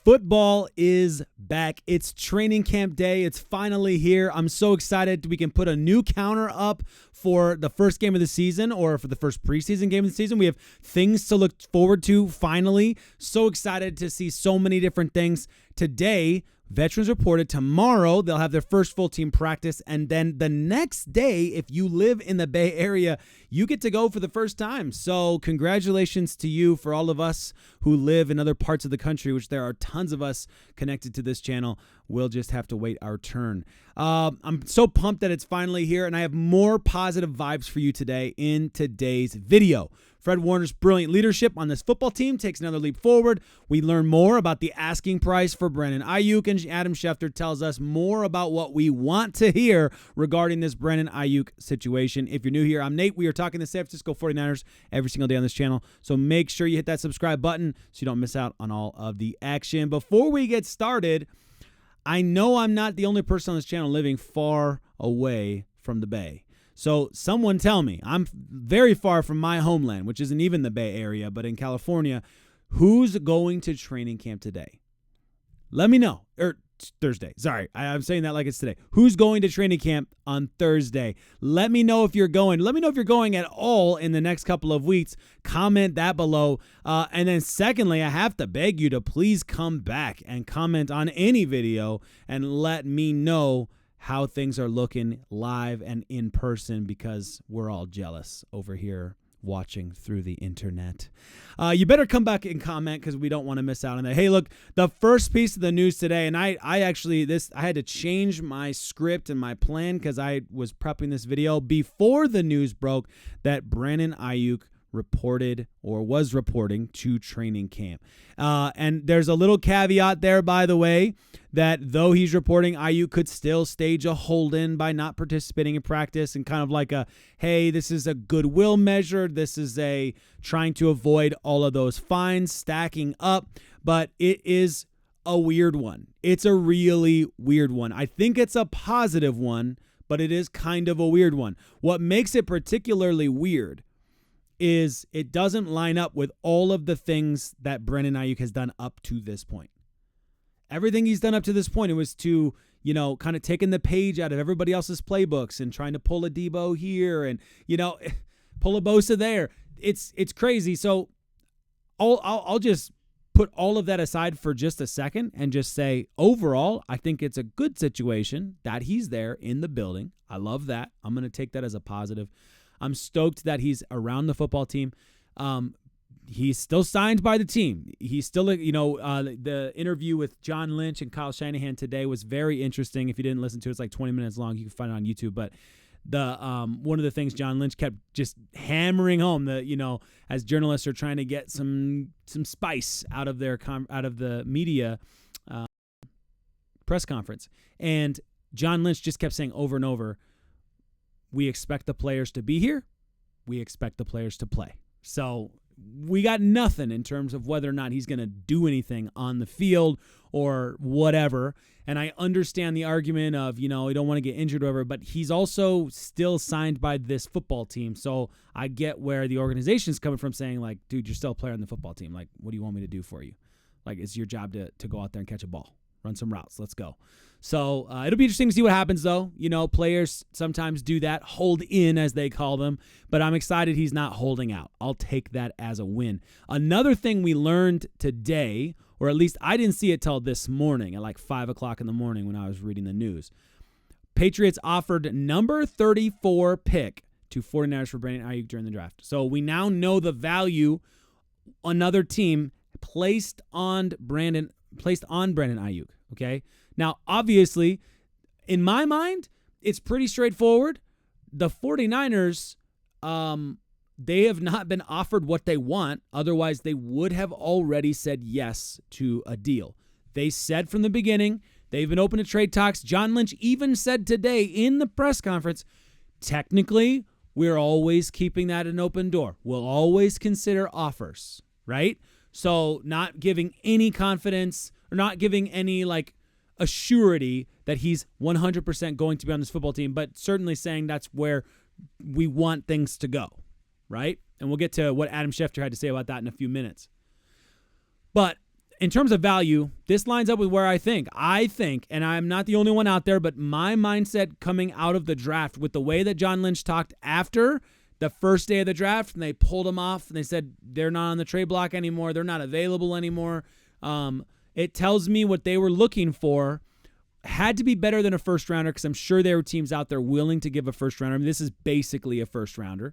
Football is back. It's training camp day. It's finally here. I'm so excited we can put a new counter up for the first game of the season or for the first preseason game of the season. We have things to look forward to finally. So excited to see so many different things. Today, veterans reported. Tomorrow, they'll have their first full team practice. And then the next day, if you live in the Bay Area, you get to go for the first time. So congratulations to you for all of us who live in other parts of the country, which there are tons of us connected to this channel. We'll just have to wait our turn. I'm so pumped that it's finally here, and I have more positive vibes for you today in today's video. Fred Warner's brilliant leadership on this football team takes another leap forward. We learn more about the asking price for Brandon Aiyuk, and Adam Schefter tells us more about what we want to hear regarding this Brandon Aiyuk situation. If you're new here, I'm Nate. We are talking the San Francisco 49ers every single day on this channel, so make sure you hit that subscribe button so you don't miss out on all of the action. Before we get started, I know I'm not the only person on this channel living far away from the Bay. So someone tell me, I'm very far from my homeland, which isn't even the Bay Area, but in California, who's going to training camp today? Let me know. Or Thursday. Sorry, I'm saying that like it's today. Who's going to training camp on Thursday? Let me know if you're going. Let me know if you're going at all in the next couple of weeks. Comment that below. And then secondly, I have to beg you to please come back and comment on any video and let me know how things are looking live and in person, because we're all jealous over here watching through the internet. You better come back and comment because we don't want to miss out on that. Hey, look, the first piece of the news today, and I had to change my script and my plan because I was prepping this video before the news broke that Brandon Aiyuk reported or was reporting to training camp. And there's a little caveat there, by the way, that though he's reporting, Aiyuk could still stage a hold-in by not participating in practice, and kind of like a, hey, this is a goodwill measure. This is a trying to avoid all of those fines stacking up. But it is a weird one. It's a really weird one. I think it's a positive one, but it is kind of a weird one. What makes it particularly weird is it doesn't line up with all of the things that Brandon Aiyuk has done up to this point. Everything he's done up to this point, it was to, kind of taking the page out of everybody else's playbooks and trying to pull a Debo here and, pull a Bosa there. It's crazy. So I'll just put all of that aside for just a second and just say, overall, I think it's a good situation that he's there in the building. I love that. I'm going to take that as a positive. I'm stoked that he's around the football team. He's still signed by the team. He's still, the interview with John Lynch and Kyle Shanahan today was very interesting. If you didn't listen to it, it's like 20 minutes long. You can find it on YouTube. But the one of the things John Lynch kept just hammering home, as journalists are trying to get some spice out of the media press conference, and John Lynch just kept saying over and over, we expect the players to be here. We expect the players to play. So we got nothing in terms of whether or not he's going to do anything on the field or whatever. And I understand the argument of, we don't want to get injured or whatever, but he's also still signed by this football team. So I get where the organization is coming from, saying like, dude, you're still a player on the football team. Like, what do you want me to do for you? Like, it's your job to go out there and catch a ball, run some routes. Let's go. So it'll be interesting to see what happens, though. Players sometimes do that, hold in, as they call them. But I'm excited he's not holding out. I'll take that as a win. Another thing we learned today, or at least I didn't see it till this morning at like 5 o'clock in the morning when I was reading the news. Patriots offered number 34 pick to 49ers for Brandon Aiyuk during the draft. So we now know the value another team placed on Brandon Aiyuk, okay? Now, obviously, in my mind, it's pretty straightforward. The 49ers, they have not been offered what they want. Otherwise, they would have already said yes to a deal. They said from the beginning, they've been open to trade talks. John Lynch even said today in the press conference, technically, we're always keeping that an open door. We'll always consider offers, right? So not giving any confidence or not giving any, a surety that he's 100% going to be on this football team, but certainly saying that's where we want things to go, right? And we'll get to what Adam Schefter had to say about that in a few minutes. But in terms of value, this lines up with where I think, and I'm not the only one out there, but my mindset coming out of the draft with the way that John Lynch talked after the first day of the draft, and they pulled him off, and they said they're not on the trade block anymore, they're not available anymore. It tells me what they were looking for had to be better than a first rounder, because I'm sure there were teams out there willing to give a first rounder. I mean, this is basically a first rounder.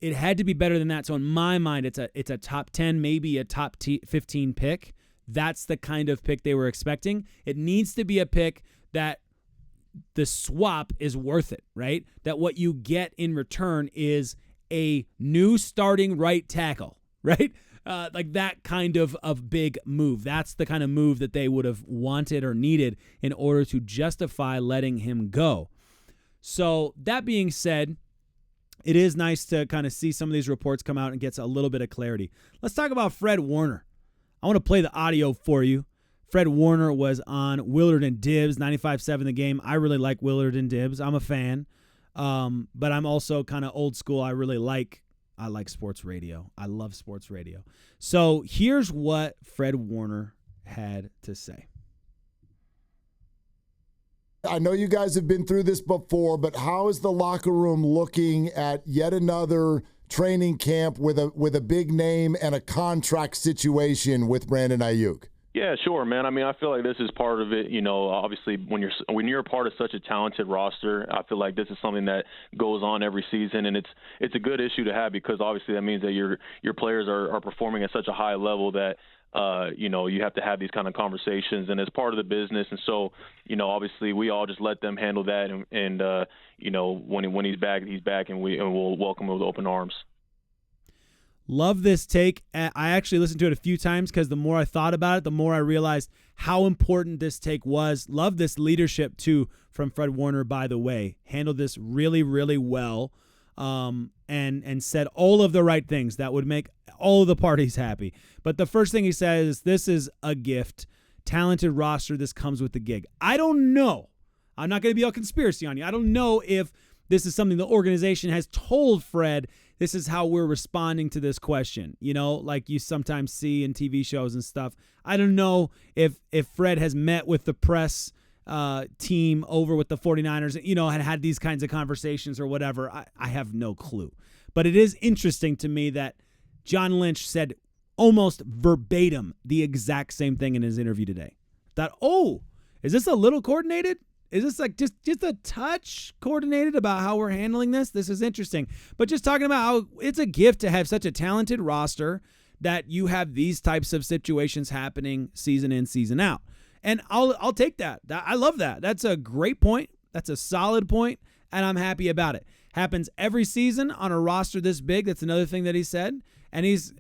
It had to be better than that. So in my mind, it's a top 10, maybe a top 15 pick. That's the kind of pick they were expecting. It needs to be a pick that the swap is worth it, right? That what you get in return is a new starting right tackle, right? Like that kind of big move. That's the kind of move that they would have wanted or needed in order to justify letting him go. So that being said, it is nice to kind of see some of these reports come out and get a little bit of clarity. Let's talk about Fred Warner. I want to play the audio for you. Fred Warner was on Willard and Dibbs, 95.7 The Game. I really like Willard and Dibbs. I'm a fan. But I'm also kind of old school. I like sports radio. I love sports radio. So here's what Fred Warner had to say. I know you guys have been through this before, but how is the locker room looking at yet another training camp with a big name and a contract situation with Brandon Aiyuk? Yeah, sure, man. I mean, I feel like this is part of it. You know, obviously, when you're a part of such a talented roster, I feel like this is something that goes on every season, and it's a good issue to have, because obviously that means that your players are performing at such a high level that you have to have these kind of conversations, and it's part of the business. And so, obviously we all just let them handle that, and when he's back, and we'll welcome him with open arms. Love this take. I actually listened to it a few times, because the more I thought about it, the more I realized how important this take was. Love this leadership too from Fred Warner, by the way. Handled this really, really well, and said all of the right things that would make all of the parties happy. But the first thing he says, this is a gift. Talented roster, this comes with the gig. I don't know. I'm not going to be all conspiracy on you. I don't know if this is something the organization has told Fred. This is how we're responding to this question, like you sometimes see in TV shows and stuff. I don't know if Fred has met with the press team over with the 49ers, had these kinds of conversations or whatever. I have no clue. But it is interesting to me that John Lynch said almost verbatim the exact same thing in his interview today. That, is this a little coordinated? Is this like just a touch coordinated about how we're handling this? This is interesting. But just talking about how it's a gift to have such a talented roster that you have these types of situations happening season in, season out. And I'll take that. I love that. That's a great point. That's a solid point, and I'm happy about it. Happens every season on a roster this big. That's another thing that he said. And he's,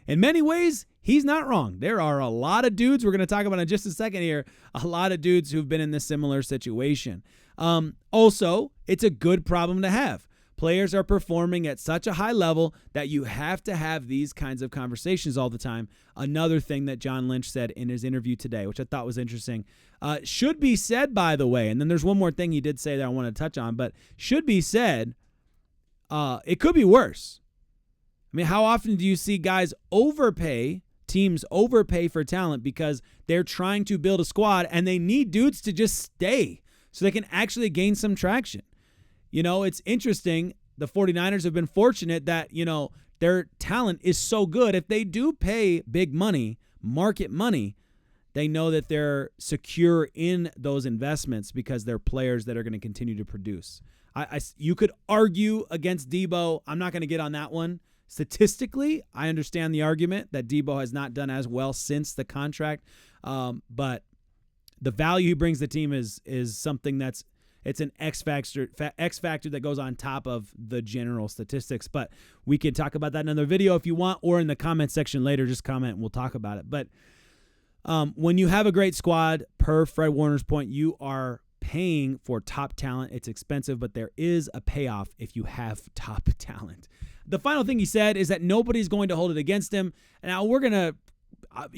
in many ways, he's not wrong. There are a lot of dudes, we're going to talk about in just a second here, a lot of dudes who've been in this similar situation. Also, it's a good problem to have. Players are performing at such a high level that you have to have these kinds of conversations all the time. Another thing that John Lynch said in his interview today, which I thought was interesting, should be said, by the way, and then there's one more thing he did say that I want to touch on, but should be said, it could be worse. I mean, how often do you see guys teams overpay for talent because they're trying to build a squad and they need dudes to just stay so they can actually gain some traction? It's interesting. The 49ers have been fortunate that, their talent is so good. If they do pay big money, market money, they know that they're secure in those investments because they're players that are going to continue to produce. You could argue against Debo. I'm not going to get on that one. Statistically, I understand the argument that Debo has not done as well since the contract, but the value he brings to the team is something it's an X factor that goes on top of the general statistics. But we can talk about that in another video if you want, or in the comment section later. Just comment and we'll talk about it. But when you have a great squad, per Fred Warner's point, you are paying for top talent. It's expensive, but there is a payoff if you have top talent. The final thing he said is that nobody's going to hold it against him. Now,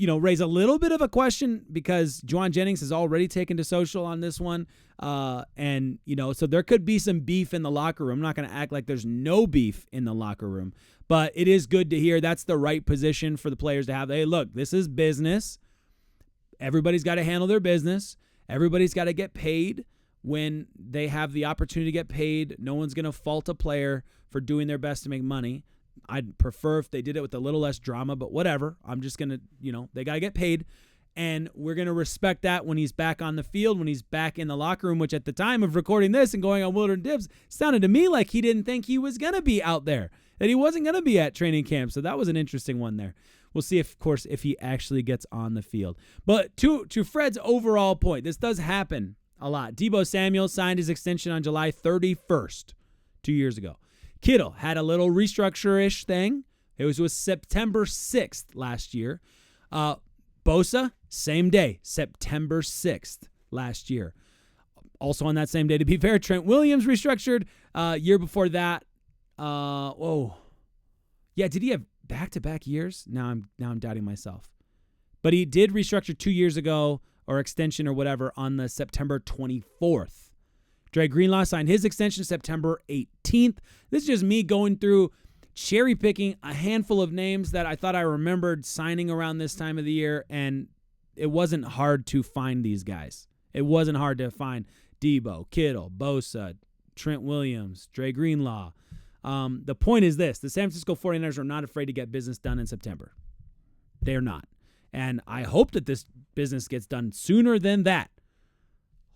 raise a little bit of a question because Juwan Jennings has already taken to social on this one. And so there could be some beef in the locker room. I'm not going to act like there's no beef in the locker room, but it is good to hear that's the right position for the players to have. Hey, look, this is business. Everybody's got to handle their business. Everybody's got to get paid when they have the opportunity to get paid. No one's going to fault a player for doing their best to make money. I'd prefer if they did it with a little less drama, but whatever. I'm just going to, they got to get paid. And we're going to respect that when he's back on the field, when he's back in the locker room, which at the time of recording this and going on Wilder and Dibs sounded to me like he didn't think he was going to be out there, that he wasn't going to be at training camp. So that was an interesting one there. We'll see, of course, if he actually gets on the field. But to Fred's overall point, this does happen a lot. Deebo Samuel signed his extension on July 31st, 2 years ago. Kittle had a little restructure-ish thing. It was September 6th last year. Bosa, same day, September 6th last year. Also on that same day, to be fair, Trent Williams restructured. Year before that, yeah, did he have back-to-back years? Now I'm doubting myself. But he did restructure 2 years ago, or extension or whatever, on the September 24th. Dre Greenlaw signed his extension September 18th. This is just me going through cherry-picking a handful of names that I thought I remembered signing around this time of the year, and it wasn't hard to find these guys. It wasn't hard to find Deebo, Kittle, Bosa, Trent Williams, Dre Greenlaw. The point is this. The San Francisco 49ers are not afraid to get business done in September. They're not. And I hope that this business gets done sooner than that.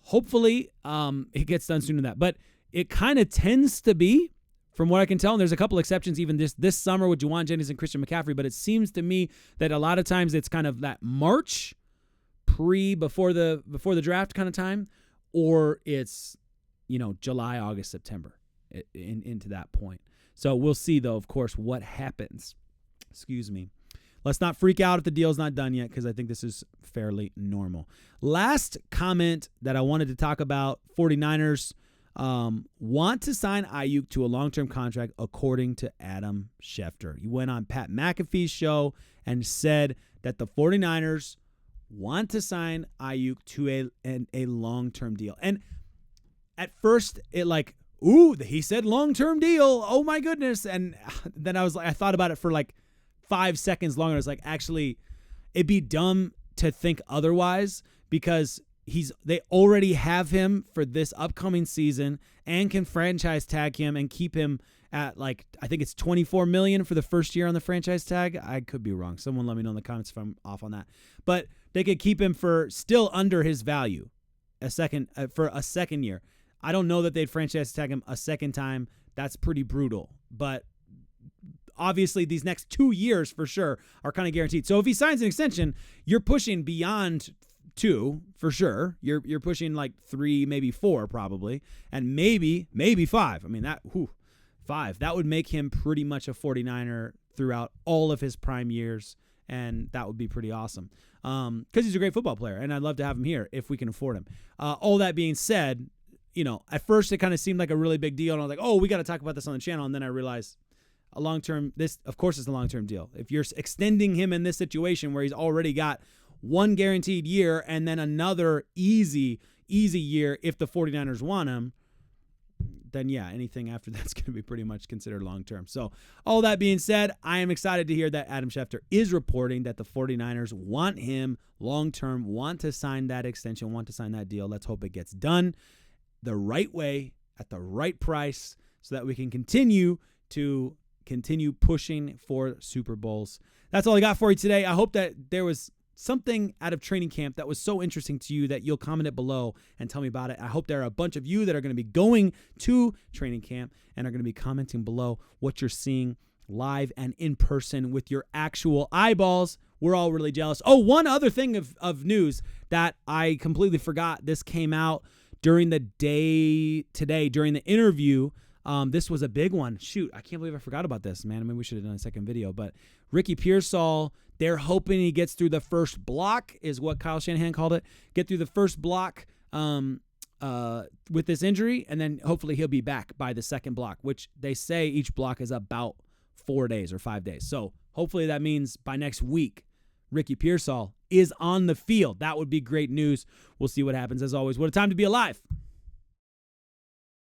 Hopefully, it gets done sooner than that. But it kind of tends to be, from what I can tell, and there's a couple exceptions even this summer with Juwan Jennings and Christian McCaffrey, but it seems to me that a lot of times it's kind of that March, before the draft kind of time, or it's, July, August, September into that point. So we'll see, though, of course, what happens. Excuse me. Let's not freak out if the deal's not done yet, because I think this is fairly normal. Last comment that I wanted to talk about, 49ers want to sign Aiyuk to a long-term contract, according to Adam Schefter. He went on Pat McAfee's show and said that the 49ers want to sign Aiyuk to a long-term deal. And at first, he said long-term deal. Oh, my goodness. And then I thought about it for 5 seconds longer. I was like, actually, it'd be dumb to think otherwise, because they already have him for this upcoming season and can franchise tag him and keep him at I think it's $24 million for the first year on the franchise tag. I could be wrong. Someone let me know in the comments if I'm off on that. But they could keep him for still under his value for a second year. I don't know that they'd franchise tag him a second time. That's pretty brutal. But obviously, these next 2 years for sure are kind of guaranteed. So if he signs an extension, you're pushing beyond 2 for sure. You're pushing 3, maybe 4 probably, and maybe 5. I mean, 5. That would make him pretty much a 49er throughout all of his prime years, and that would be pretty awesome. Because he's a great football player, and I'd love to have him here if we can afford him. All that being said, at first it kind of seemed like a really big deal, and I was like, oh, we got to talk about this on the channel, and then I realized a long-term, this, of course, is a long-term deal. If you're extending him in this situation where he's already got one guaranteed year and then another easy year if the 49ers want him, then yeah, anything after that's going to be pretty much considered long-term. So all that being said, I am excited to hear that Adam Schefter is reporting that the 49ers want him long-term, want to sign that extension, want to sign that deal. Let's hope it gets done the right way, at the right price, so that we can continue pushing for Super Bowls. That's all I got for you today. I hope that there was something out of training camp that was so interesting to you that you'll comment it below and tell me about it. I hope there are a bunch of you that are going to be going to training camp and are going to be commenting below what you're seeing live and in person with your actual eyeballs. We're all really jealous. Oh, one other thing of news that I completely forgot. This came out during the day today, during the interview. This was a big one. Shoot, I can't believe I forgot about this, man. I mean, we should have done a second video. But Ricky Pearsall, they're hoping he gets through the first block, is what Kyle Shanahan called it. Get through the first block with this injury, and then hopefully he'll be back by the second block, which they say each block is about 4 days or 5 days. So hopefully that means by next week, Ricky Pearsall is on the field. That would be great news. We'll see what happens. As always, what a time to be alive.